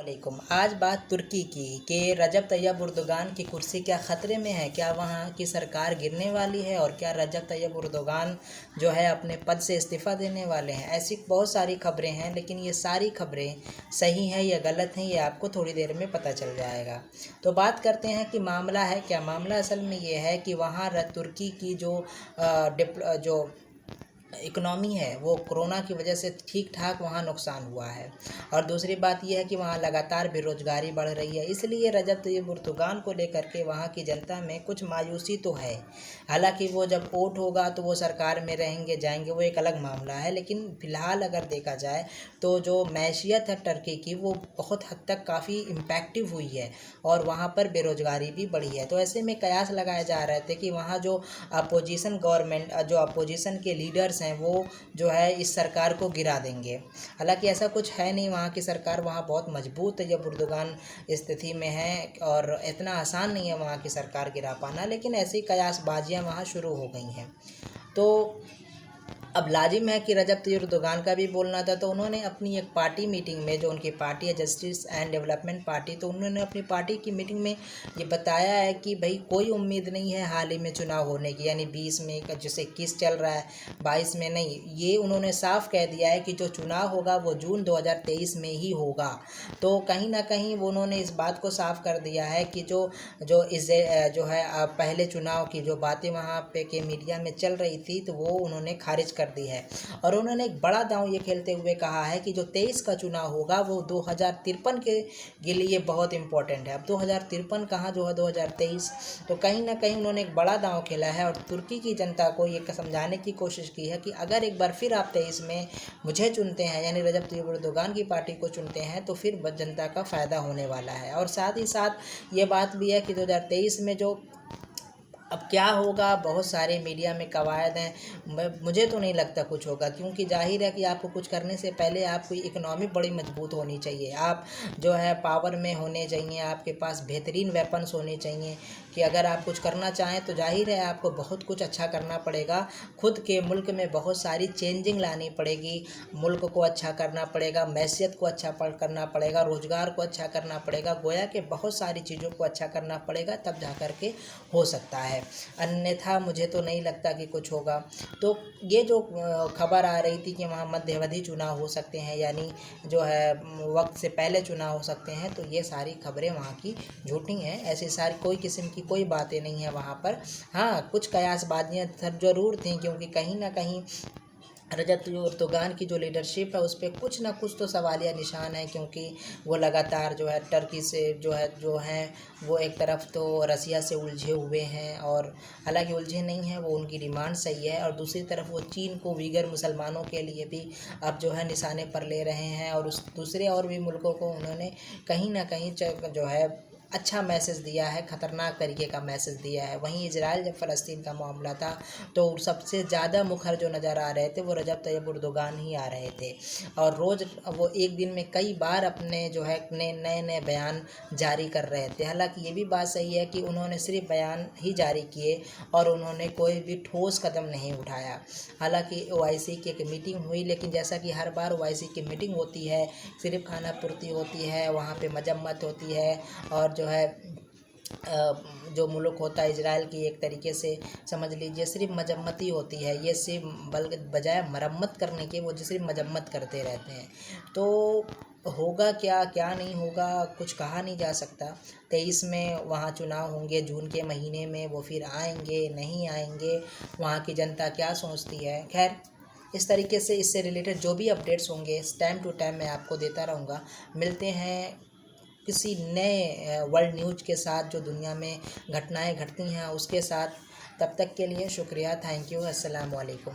वालेकुम। आज बात तुर्की की कि रजब तैयब उर्दोगान की कुर्सी क्या ख़तरे में है, क्या वहाँ की सरकार गिरने वाली है और क्या रजब तैयब उर्दोगान जो है अपने पद से इस्तीफ़ा देने वाले हैं। ऐसी बहुत सारी खबरें हैं, लेकिन ये सारी खबरें सही हैं या गलत हैं ये आपको थोड़ी देर में पता चल जाएगा। तो बात करते हैं कि मामला है क्या। मामला असल में ये है कि वहाँ तुर्की की जो इकोनॉमी है वो कोरोना की वजह से ठीक ठाक वहाँ नुकसान हुआ है। और दूसरी बात यह है कि वहाँ लगातार बेरोज़गारी बढ़ रही है। इसलिए रजब तैयब उर्दोगान को लेकर के वहाँ की जनता में कुछ मायूसी तो है। हालांकि वो जब वोट होगा तो वो सरकार में रहेंगे जाएंगे, वो एक अलग मामला है। लेकिन फ़िलहाल अगर देखा जाए तो जो मैशियत है टर्की की वो बहुत हद तक काफ़ी इम्पैक्टिव हुई है और वहाँ पर बेरोज़गारी भी बढ़ी है। तो ऐसे में कयास लगाए जा रहे थे कि वहाँ जो अपोजिशन गवर्नमेंट जो अपोजिशन के लीडर्स हैं वो जो है इस सरकार को गिरा देंगे। हालांकि ऐसा कुछ है नहीं, वहाँ की सरकार वहाँ बहुत मजबूत है जब उर्दोगान स्थिति में है और इतना आसान नहीं है वहाँ की सरकार गिरा पाना। लेकिन ऐसी कयासबाजियाँ वहाँ शुरू हो गई हैं। तो अब लाजिम है कि रजब तैयब उर्दोगान का भी बोलना था। तो उन्होंने अपनी एक पार्टी मीटिंग में, जो उनकी पार्टी है जस्टिस एंड डेवलपमेंट पार्टी, तो उन्होंने अपनी पार्टी की मीटिंग में ये बताया है कि भाई कोई उम्मीद नहीं है हाल ही में चुनाव होने की, यानी 20 में का जैसे 21 चल रहा है 22 में नहीं। ये उन्होंने साफ कह दिया है कि जो चुनाव होगा वो जून 2023 में ही होगा। तो कहीं ना कहीं वो उन्होंने इस बात को साफ कर दिया है कि जो है पहले चुनाव की जो बातें वहाँ पे के मीडिया में चल रही थी तो वो उन्होंने खारिज कर दी है। और उन्होंने एक बड़ा दांव ये खेलते हुए कहा है कि जो 23 का चुनाव होगा वो 2053 के लिए बहुत इंपॉर्टेंट है। अब 2053 कहाँ जो है 2023। तो कहीं ना कहीं उन्होंने एक बड़ा दांव खेला है और तुर्की की जनता को ये समझाने की कोशिश की है कि अगर एक बार फिर आप 23 में मुझे चुनते हैं, यानी रजब तैयब उर्दोगान की पार्टी को चुनते हैं, तो फिर जनता का फ़ायदा होने वाला है। और साथ ही साथ ये बात भी है कि 2023 में जो अब क्या होगा, बहुत सारे मीडिया में कवायद हैं। मुझे तो नहीं लगता कुछ होगा, क्योंकि जाहिर है कि आपको कुछ करने से पहले आपकी इकोनॉमी बड़ी मजबूत होनी चाहिए, आप जो है पावर में होने चाहिए, आपके पास बेहतरीन वेपन्स होने चाहिए कि अगर आप कुछ करना चाहें तो जाहिर है आपको बहुत कुछ अच्छा करना पड़ेगा। खुद के मुल्क में बहुत सारी चेंजिंग लानी पड़ेगी, मुल्क को अच्छा करना पड़ेगा, मैसियत को अच्छा करना पड़ेगा, रोज़गार को अच्छा करना पड़ेगा, गोया कि बहुत सारी चीज़ों को अच्छा करना पड़ेगा, तब जा कर के हो सकता है। अन्यथा मुझे तो नहीं लगता कि कुछ होगा। तो ये जो खबर आ रही थी कि वहाँ मध्यावधि चुनाव हो सकते हैं, यानी जो है वक्त से पहले चुनाव हो सकते हैं, तो ये सारी खबरें वहाँ की झूठी हैं। ऐसी सारी कोई किस्म की कोई बातें नहीं है वहाँ पर। हाँ, कुछ कयासबाजियाँ ज़रूर थी, क्योंकि कहीं ना कहीं रजब तैयब उर्दोगान की जो लीडरशिप है उस पर कुछ ना कुछ तो सवालिया निशान है, क्योंकि वो लगातार जो है टर्की से जो हैं वो एक तरफ तो रसिया से उलझे हुए हैं, और हालांकि उलझे नहीं हैं, वो उनकी डिमांड सही है, और दूसरी तरफ वो चीन को उइगर मुसलमानों के लिए भी अब जो है निशाने पर ले रहे हैं, और उस दूसरे और भी मुल्कों को उन्होंने कहीं ना कहीं जो है अच्छा मैसेज दिया है, ख़तरनाक तरीके का मैसेज दिया है। वहीं इजराइल जब फ़लस्तीन का मामला था तो सबसे ज़्यादा मुखर जो नज़र आ रहे थे वो रजब तैयब उर्दोगान ही आ रहे थे, और रोज़ वो एक दिन में कई बार अपने जो है नए नए बयान जारी कर रहे थे। हालांकि ये भी बात सही है कि उन्होंने सिर्फ बयान ही जारी किए और उन्होंने कोई भी ठोस कदम नहीं उठाया। हालांकि OIC की एक मीटिंग हुई, लेकिन जैसा कि हर बार OIC की मीटिंग होती है सिर्फ खाना पूर्ति होती है, वहाँ पे मजम्मत होती है, और जो है जो मुल्क होता है इजराइल की एक तरीके से समझ लीजिए सिर्फ मजम्मत ही होती है। ये सिर्फ बजाय मरम्मत करने के वो सिर्फ मजम्मत करते रहते हैं। तो होगा क्या क्या नहीं होगा कुछ कहा नहीं जा सकता। 23 में वहाँ चुनाव होंगे जून के महीने में, वो फिर आएंगे नहीं आएंगे, वहाँ की जनता क्या सोचती है। खैर, इस तरीके से इससे रिलेटेड जो भी अपडेट्स होंगे टाइम टू टाइम मैं आपको देता रहूँगा। मिलते हैं किसी नए वर्ल्ड न्यूज़ के साथ, जो दुनिया में घटनाएं घटती हैं उसके साथ। तब तक के लिए शुक्रिया, थैंक यू, अस्सलाम वालेकुम।